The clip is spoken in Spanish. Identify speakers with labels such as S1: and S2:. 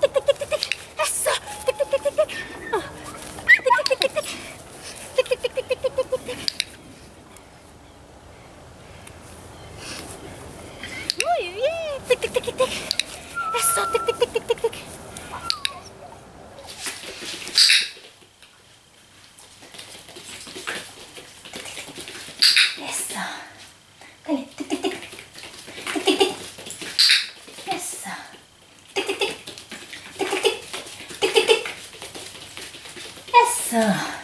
S1: tic, tic, tic, tic, tic. Eso. Tic, tic, tic, tic, tic. Oh. Tic, tic, tic, tic, tic. Tic, tic, tic, tic, tic, tic, tic, tic, tic. Muy bien. Tic, tic, tic, tic, tic. Eso. Tic, tic, tic, tic, tic, tic. Eso. Dale. Tic, tic, tic. Tic, tic, tic. Eso. Tic, tic, tic. Tic, tic, tic. Tic, tic, tic. Eso.